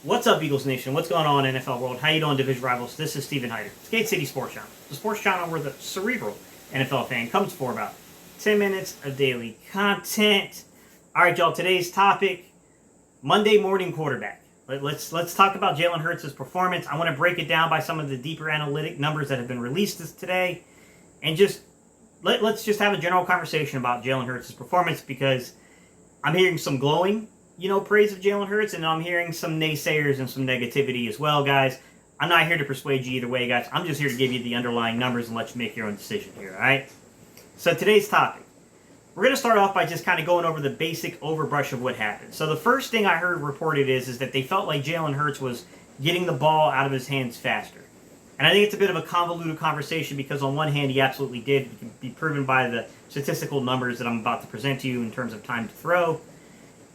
What's up, Eagles Nation? What's going on, NFL world? How you doing, Division Rivals? This is Steven Hyder. It's Gate City Sports Channel, the sports channel where the cerebral NFL fan comes for about 10 minutes of daily content. All right, y'all. Today's topic: Monday morning quarterback. Let's talk about Jalen Hurts' performance. I want to break it down by some of the deeper analytic numbers that have been released today, and let's just have a general conversation about Jalen Hurts' performance, because I'm hearing some glowing praise of Jalen Hurts, and I'm hearing some naysayers and some negativity as well, guys. I'm not here to persuade you either way, guys. I'm just here to give you the underlying numbers and let you make your own decision here, all right? So today's topic, we're going to start off by just kind of going over the basic overbrush of what happened. So the first thing I heard reported is that they felt like Jalen Hurts was getting the ball out of his hands faster. And I think it's a bit of a convoluted conversation, because on one hand, he absolutely did. It can be proven by the statistical numbers that I'm about to present to you in terms of time to throw.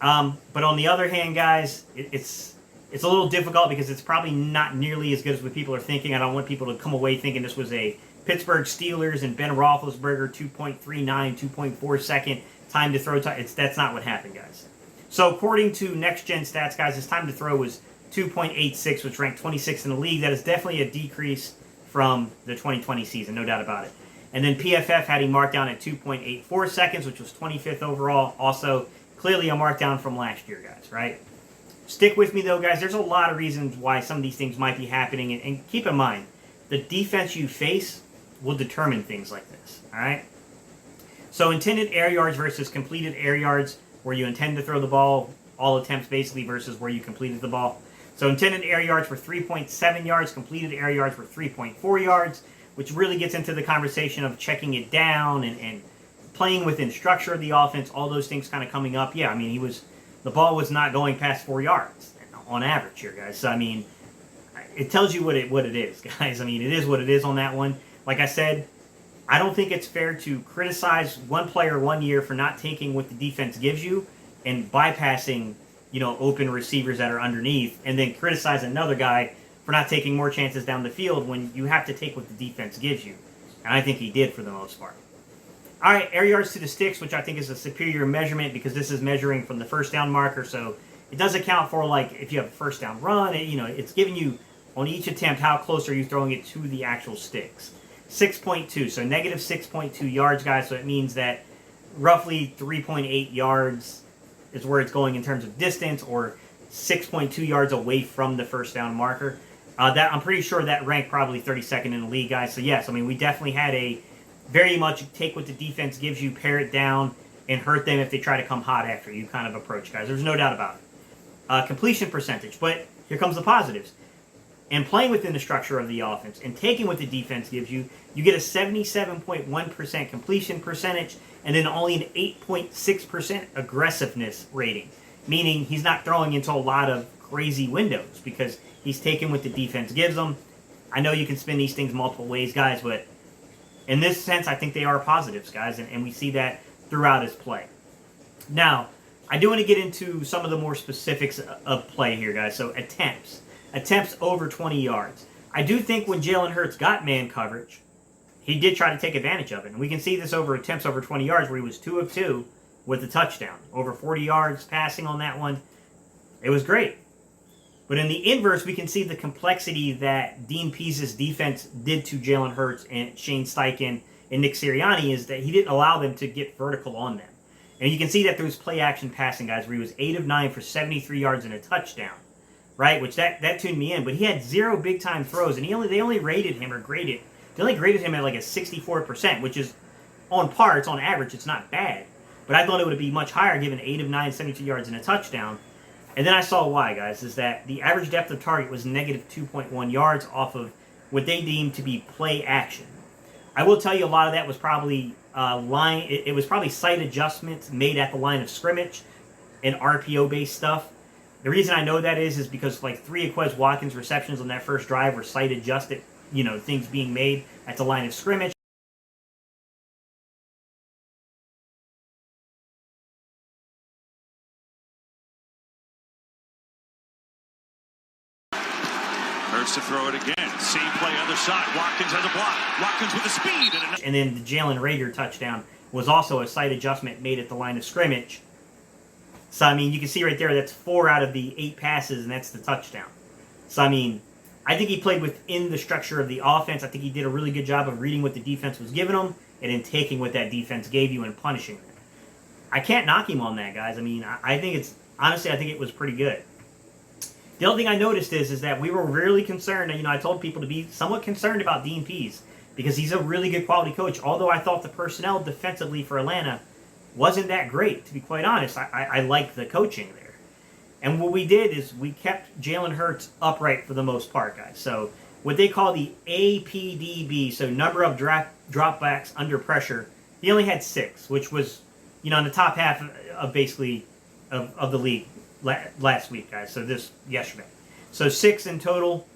But on the other hand, guys, it's a little difficult, because it's probably not nearly as good as what people are thinking. I don't want people to come away thinking this was a Pittsburgh Steelers and Ben Roethlisberger 2.39, 2.4 second time to throw. That's not what happened, guys. So according to Next Gen Stats, guys, his time to throw was 2.86, which ranked 26th in the league. That is definitely a decrease from the 2020 season, no doubt about it. And then PFF had him marked down at 2.84 seconds, which was 25th overall. Also, clearly a markdown from last year, guys, right? Stick with me, though, guys. There's a lot of reasons why some of these things might be happening. And keep in mind, the defense you face will determine things like this, all right? So intended air yards versus completed air yards, where you intend to throw the ball, all attempts basically, versus where you completed the ball. So intended air yards were 3.7 yards, completed air yards were 3.4 yards, which really gets into the conversation of checking it down and playing within structure of the offense, all those things kind of coming up. Yeah, I mean, the ball was not going past 4 yards on average here, guys. So, I mean, it tells you what it is, guys. I mean, it is what it is on that one. Like I said, I don't think it's fair to criticize one player 1 year for not taking what the defense gives you and bypassing, open receivers that are underneath, and then criticize another guy for not taking more chances down the field when you have to take what the defense gives you. And I think he did for the most part. All right, air yards to the sticks, which I think is a superior measurement, because this is measuring from the first down marker. So it does account for, like, if you have a first down run, it's giving you on each attempt how close are you throwing it to the actual sticks. 6.2, so negative 6.2 yards, guys. So it means that roughly 3.8 yards is where it's going in terms of distance, or 6.2 yards away from the first down marker. That I'm pretty sure that ranked probably 32nd in the league, guys. So yes, I mean, we definitely had a very much take what the defense gives you, pare it down, and hurt them if they try to come hot after you kind of approach, guys. There's no doubt about it. Completion percentage, but here comes the positives. And playing within the structure of the offense and taking what the defense gives you, you get a 77.1% completion percentage, and then only an 8.6% aggressiveness rating, meaning he's not throwing into a lot of crazy windows because he's taking what the defense gives him. I know you can spin these things multiple ways, guys, but in this sense, I think they are positives, guys, and we see that throughout his play. Now, I do want to get into some of the more specifics of play here, guys. So attempts over 20 yards. I do think when Jalen Hurts got man coverage, he did try to take advantage of it. And we can see this over attempts over 20 yards, where he was 2 of 2 with a touchdown. Over 40 yards passing on that one. It was great. But in the inverse, we can see the complexity that Dean Pease's defense did to Jalen Hurts and Shane Steichen and Nick Sirianni, is that he didn't allow them to get vertical on them. And you can see that through his play-action passing, guys, where he was 8 of 9 for 73 yards and a touchdown, right? Which that tuned me in. But he had 0 big-time throws, and they only rated him at like a 64%, which is on par. It's on average. It's not bad. But I thought it would be much higher, given 8 of 9, 72 yards and a touchdown. And then I saw why, guys, is that the average depth of target was negative 2.1 yards off of what they deemed to be play action. I will tell you, a lot of that was probably it was probably sight adjustments made at the line of scrimmage and RPO-based stuff. The reason I know that is because like 3 of Quez Watkins' receptions on that first drive were sight adjusted, things being made at the line of scrimmage. Hurts to throw it again. Same play, other side. Watkins has a block. Watkins with the speed. And then the Jalen Rader touchdown was also a sight adjustment made at the line of scrimmage So, I mean, you can see right there, that's 4 out of the 8 passes, and that's the touchdown. So, I mean, I think he played within the structure of the offense. I think he did a really good job of reading what the defense was giving him and then taking what that defense gave you and punishing them. I can't knock him on that, guys. I mean, I think it's, honestly, I think it was pretty good. The other thing I noticed is that we were really concerned, I told people to be somewhat concerned about Dean Pease because he's a really good quality coach, although I thought the personnel defensively for Atlanta wasn't that great, to be quite honest. I liked the coaching there. And what we did is we kept Jalen Hurts upright for the most part, guys. So what they call the APDB, so number of dropbacks under pressure, he only had 6, which was, in the top half of basically of the league last week, guys. So yesterday. So 6 in total.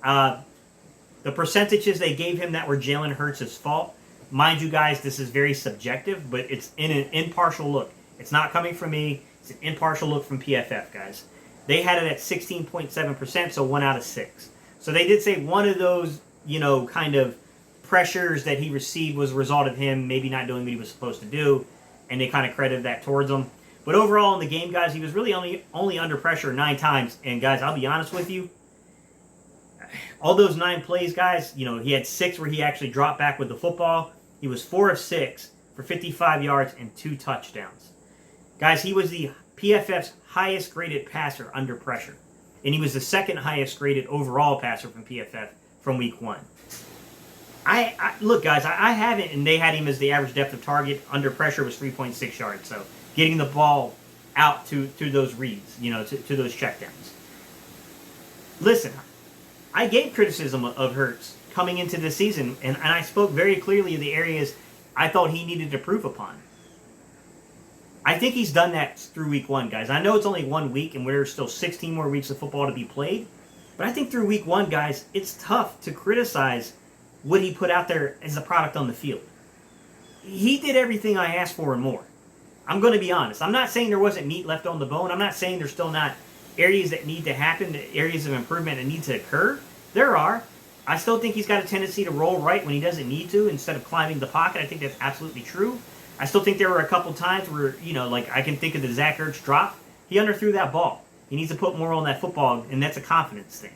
The percentages they gave him that were Jalen Hurts' fault, mind you guys, this is very subjective, but it's in an impartial look. It's not coming from me. It's an impartial look from PFF, guys. They had it at 16.7%, so 1 out of 6. So they did say one of those, kind of pressures that he received was a result of him maybe not doing what he was supposed to do, and they kind of credited that towards him. But overall in the game, guys, he was really only under pressure 9 times. And, guys, I'll be honest with you, all those 9 plays, guys, he had 6 where he actually dropped back with the football. He was 4 of 6 for 55 yards and 2 touchdowns. Guys, he was the PFF's highest graded passer under pressure. And he was the 2nd highest graded overall passer from PFF from week 1. Look, guys, I haven't, and they had him as the average depth of target under pressure was 3.6 yards. So getting the ball out to those reads, to those checkdowns. Listen, I gave criticism of Hurts coming into this season, and I spoke very clearly of the areas I thought he needed to improve upon. I think he's done that through week 1, guys. I know it's only 1 week, and there's still 16 more weeks of football to be played, but I think through week 1, guys, it's tough to criticize what he put out there as a product on the field. He did everything I asked for and more. I'm going to be honest. I'm not saying there wasn't meat left on the bone. I'm not saying there's still not areas that need to happen, areas of improvement that need to occur. There are. I still think he's got a tendency to roll right when he doesn't need to instead of climbing the pocket. I think that's absolutely true. I still think there were a couple times where, like I can think of the Zach Ertz drop. He underthrew that ball. He needs to put more on that football, and that's a confidence thing.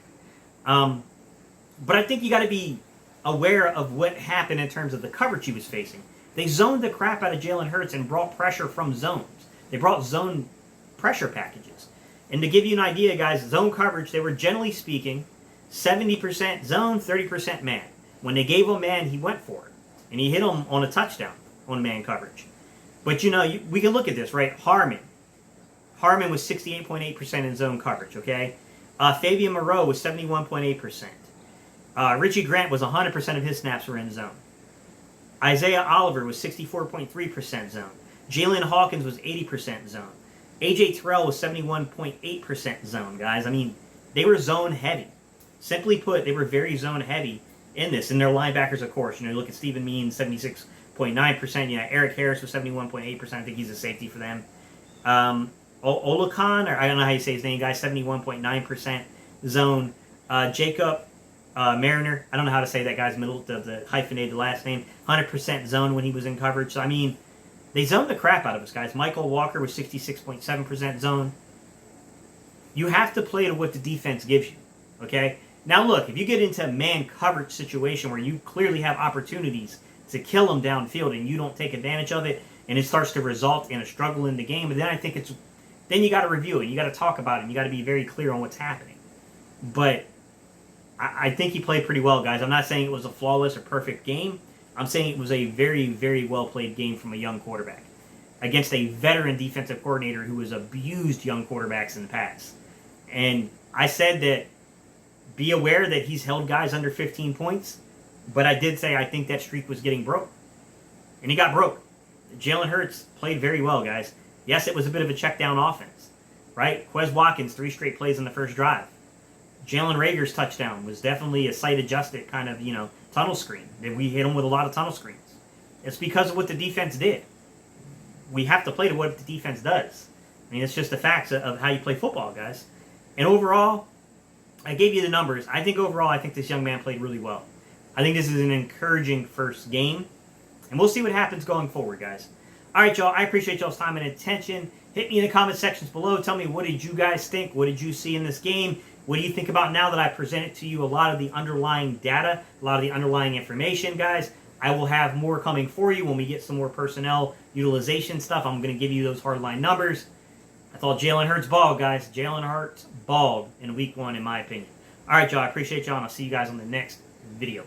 But I think you got to be aware of what happened in terms of the coverage he was facing. They zoned the crap out of Jalen Hurts and brought pressure from zones. They brought zone pressure packages. And to give you an idea, guys, zone coverage, they were generally speaking 70% zone, 30% man. When they gave him man, he went for it. And he hit him on a touchdown on man coverage. But, we can look at this, right? Harmon was 68.8% in zone coverage, okay? Fabian Moreau was 71.8%. Richie Grant was 100% of his snaps were in zone. Isaiah Oliver was 64.3% zone. Jalen Hawkins was 80% zone. A.J. Terrell was 71.8% zone, guys. I mean, they were zone heavy. Simply put, they were very zone heavy in this. And their linebackers, of course. Look at Stephen Means, 76.9%. Eric Harris was 71.8%. I think he's a safety for them. Olakon, or I don't know how you say his name, guys, 71.9% zone. Jacob Mariner, I don't know how to say that guy's middle, the hyphenated last name, 100% zone when he was in coverage. So, I mean, they zoned the crap out of us, guys. Michael Walker was 66.7% zone. You have to play to what the defense gives you, okay? Now, look, if you get into a man coverage situation where you clearly have opportunities to kill them downfield and you don't take advantage of it, and it starts to result in a struggle in the game, and then I think then you got to review it. You got to talk about it. And you got to be very clear on what's happening. But I think he played pretty well, guys. I'm not saying it was a flawless or perfect game. I'm saying it was a very, very well-played game from a young quarterback against a veteran defensive coordinator who has abused young quarterbacks in the past. And I said that be aware that he's held guys under 15 points, but I did say I think that streak was getting broke. And he got broke. Jalen Hurts played very well, guys. Yes, it was a bit of a check-down offense, right? Quez Watkins, 3 straight plays in the first drive. Jalen Reagor's touchdown was definitely a sight-adjusted kind of, tunnel screen. We hit him with a lot of tunnel screens. It's because of what the defense did. We have to play to what the defense does. I mean, it's just the facts of how you play football, guys. And overall, I gave you the numbers. I think overall, I think this young man played really well. I think this is an encouraging first game. And we'll see what happens going forward, guys. All right, y'all. I appreciate y'all's time and attention. Hit me in the comment sections below. Tell me, what did you guys think? What did you see in this game? What do you think about now that I presented to you a lot of the underlying data, a lot of the underlying information, guys? I will have more coming for you when we get some more personnel utilization stuff. I'm going to give you those hardline numbers. I thought Jalen Hurts balled, guys. Jalen Hurts balled in week 1, in my opinion. All right, y'all. I appreciate y'all, and I'll see you guys on the next video.